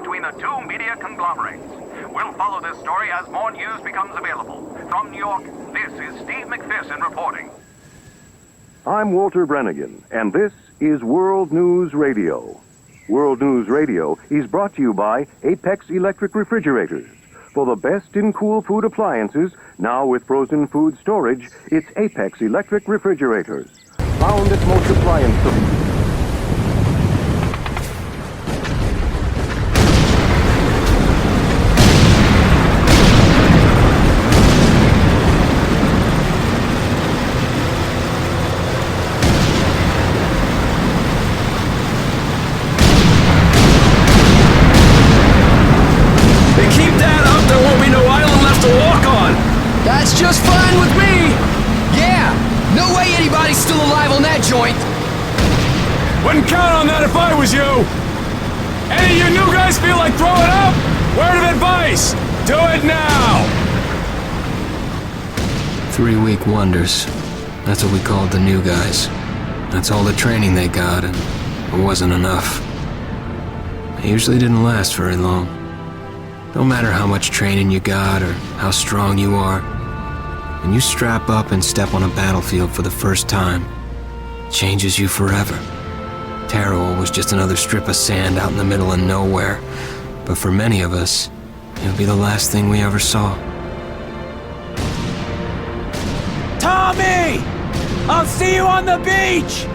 between the two media conglomerates. We'll follow this story as more news becomes available. From New York, this is Steve McPherson reporting. I'm Walter Brennigan, and this is World News Radio. World News Radio is brought to you by Apex Electric Refrigerators. For the best in cool food appliances, now with frozen food storage, it's Apex Electric Refrigerators. Found at most appliance stores. That's just fine with me! Yeah! No way anybody's still alive on that joint! Wouldn't count on that if I was you! Any of you new guys feel like throwing up? Word of advice! Do it now! 3-week wonders. That's what we called the new guys. That's all the training they got, and it wasn't enough. It usually didn't last very long. No matter how much training you got or how strong you are, when you strap up and step on a battlefield for the first time, it changes you forever. Terror was just another strip of sand out in the middle of nowhere, but for many of us, it would be the last thing we ever saw. Tommy! I'll see you on the beach!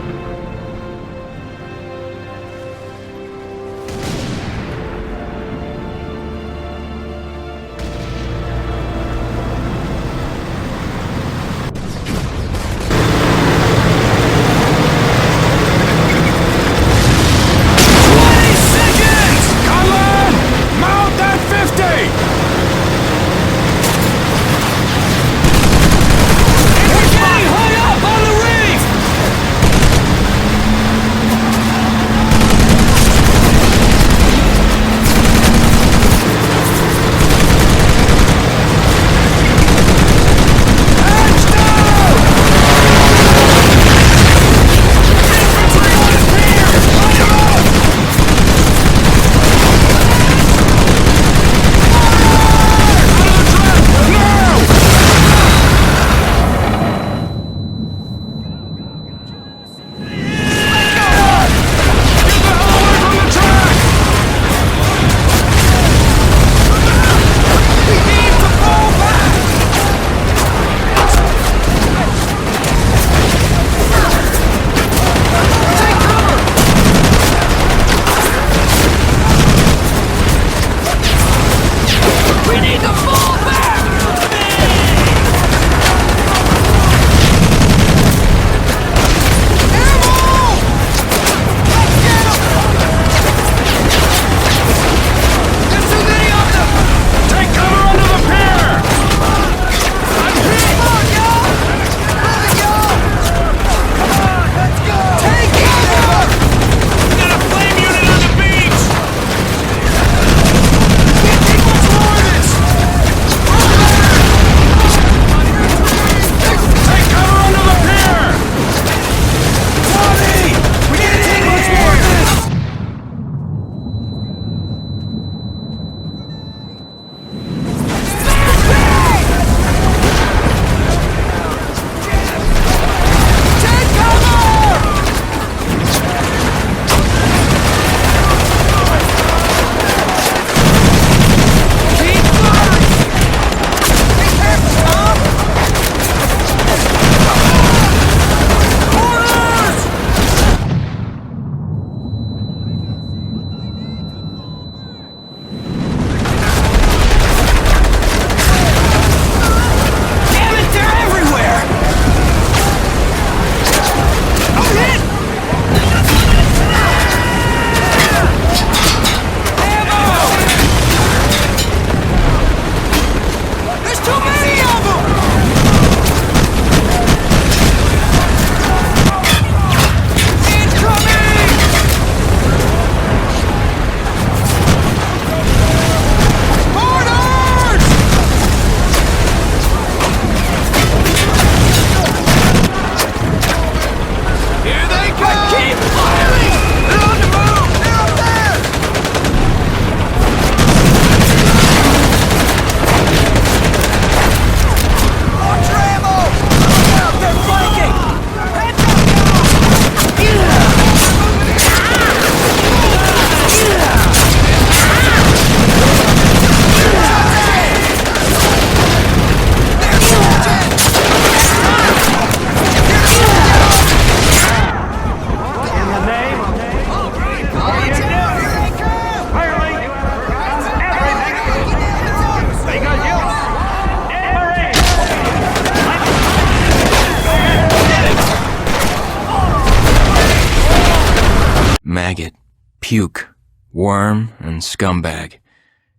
maggot, puke, worm, and scumbag.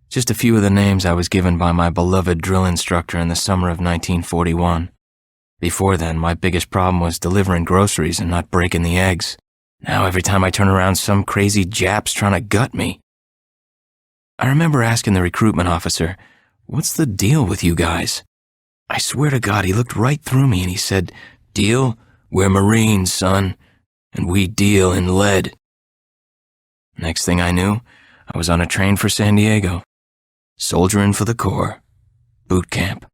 Just a few of the names I was given by my beloved drill instructor in the summer of 1941. Before then, my biggest problem was delivering groceries and not breaking the eggs. Now every time I turn around, some crazy Japs trying to gut me. I remember asking the recruitment officer, "What's the deal with you guys?" I swear to God, he looked right through me and he said, "Deal? We're Marines, son, and we deal in lead." Next thing I knew, I was on a train for San Diego, soldiering for the Corps, boot camp.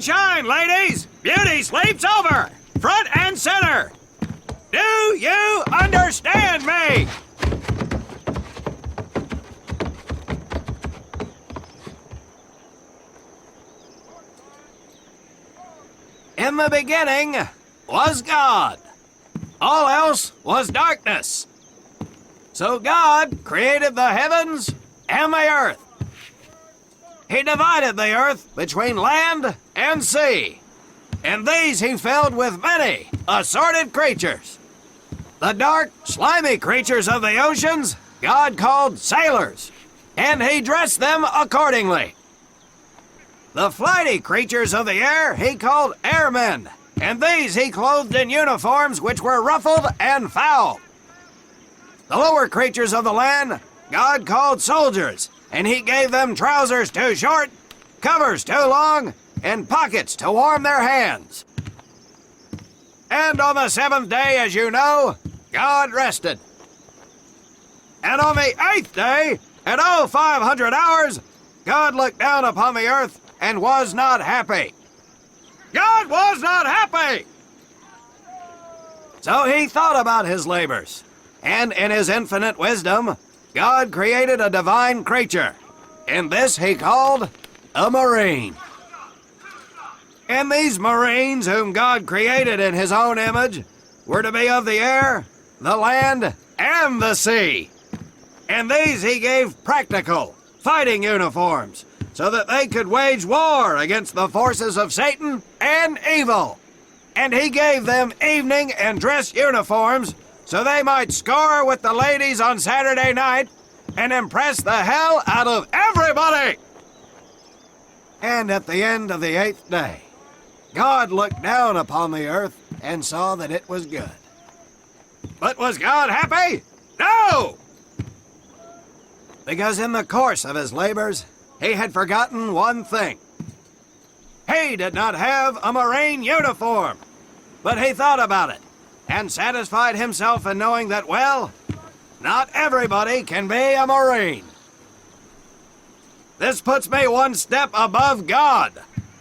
Shine, ladies! Beauty sleeps over! Front and center! Do you understand me? In the beginning was God. All else was darkness. So God created the heavens and the earth. He divided the earth between land and sea, and these he filled with many assorted creatures. The dark, slimy creatures of the oceans God called sailors, and he dressed them accordingly. The flighty creatures of the air he called airmen, and these he clothed in uniforms which were ruffled and foul. The lower creatures of the land God called soldiers, and he gave them trousers too short, covers too long, and pockets to warm their hands. And on the seventh day, as you know, God rested. And on the eighth day, at 0500 hours, God looked down upon the earth and was not happy. God was not happy! So he thought about his labors, and in his infinite wisdom, God created a divine creature, and this he called a Marine. And these Marines, whom God created in his own image, were to be of the air, the land, and the sea. And these he gave practical, fighting uniforms, so that they could wage war against the forces of Satan and evil. And he gave them evening and dress uniforms, so they might score with the ladies on Saturday night and impress the hell out of everybody. And at the end of the eighth day, God looked down upon the earth and saw that it was good. But was God happy? No! Because in the course of his labors, he had forgotten one thing. He did not have a Marine uniform, but he thought about it and satisfied himself in knowing that, well, not everybody can be a Marine. This puts me one step above God,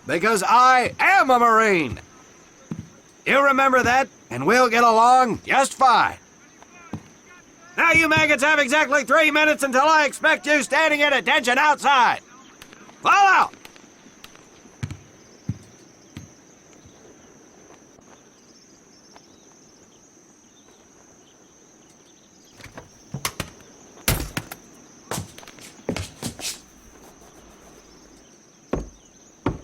because I am a Marine. You remember that, and we'll get along just fine. Now you maggots have exactly 3 minutes until I expect you standing at attention outside. Fall out!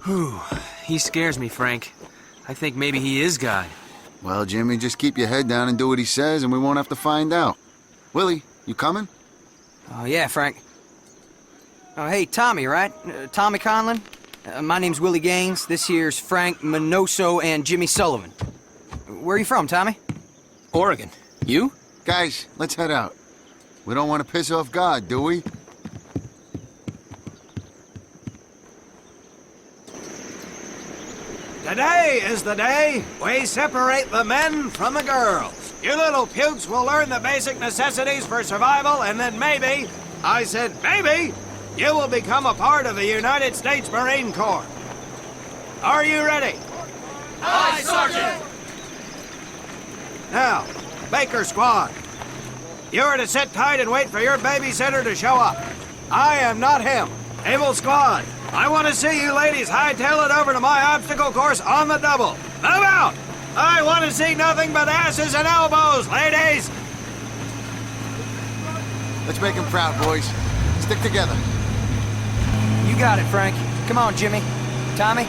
Whew. He scares me, Frank. I think maybe he is God. Well, Jimmy, just keep your head down and do what he says, and we won't have to find out. Willie, you coming? Oh, yeah, Frank. Oh, hey, Tommy, right? Tommy Conlon? My name's Willie Gaines. This here's Frank Minoso and Jimmy Sullivan. Where are you from, Tommy? Oregon. You? Guys, let's head out. We don't want to piss off God, do we? Today is the day we separate the men from the girls. You little pukes will learn the basic necessities for survival, and then maybe, I said maybe, you will become a part of the United States Marine Corps. Are you ready? Aye, Sergeant! Now, Baker Squad, you are to sit tight and wait for your babysitter to show up. I am not him. Able Squad, I want to see you ladies hightail it over to my obstacle course on the double. Move out! I want to see nothing but asses and elbows, ladies! Let's make him proud, boys. Stick together. You got it, Frank. Come on, Jimmy. Tommy?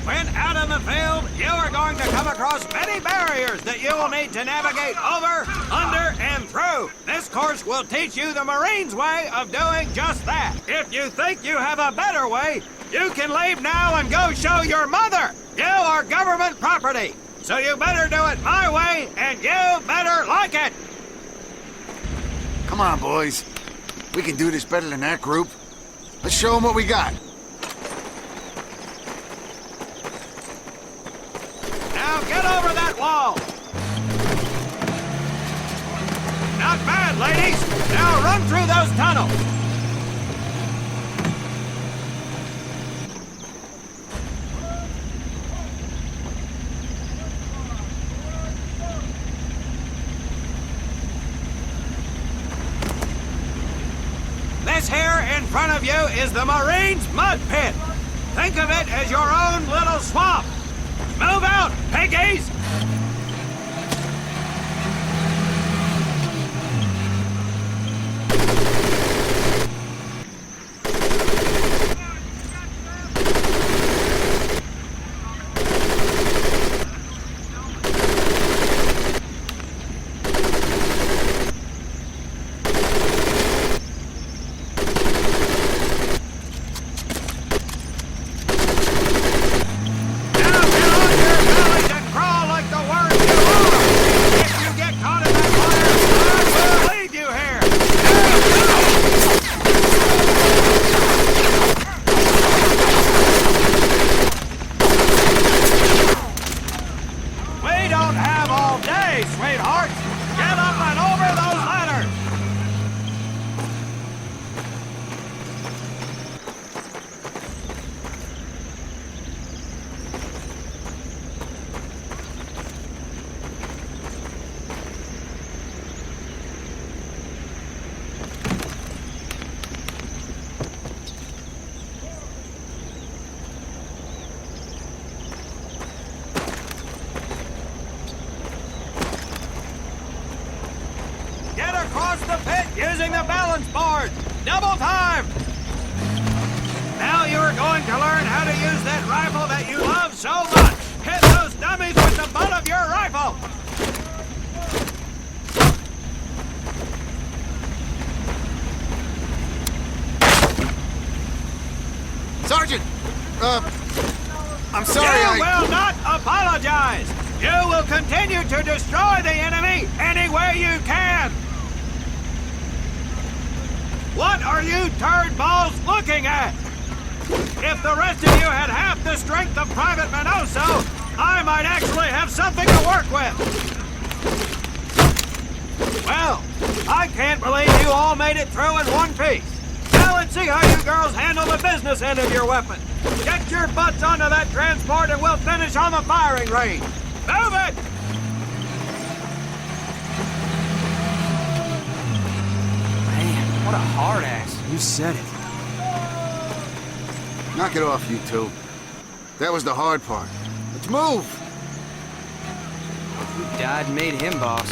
When out in the field, you are going to come across many barriers that you will need to navigate over, under, and through. This course will teach you the Marines' way of doing just that. If you think you have a better way, you can leave now and go show your mother. You are government property, so you better do it my way, and you better like it. Come on, boys. We can do this better than that group. Let's show them what we got. Now get over that wall. Not bad, ladies. Now run through those tunnels. This here in front of you is the Marines' mud pit. Think of it as your own little swamp. Move out, piggies! Sweethearts, get up and over those ladders! Get across the pit using the balance board! Double time! Now you are going to learn how to use that rifle that you love so much! Hit those dummies with the butt of your rifle! Sergeant! I'm sorry, You will not apologize! You will continue to destroy the enemy any way you can! What are you turd balls looking at? If the rest of you had half the strength of Private Minoso, I might actually have something to work with! Well, I can't believe you all made it through in one piece. Now let's see how you girls handle the business end of your weapon. Get your butts onto that transport and we'll finish on the firing range. Move it! Man, what a hard ass. You said it. Knock it off, you two. That was the hard part. Let's move! You died and made him boss.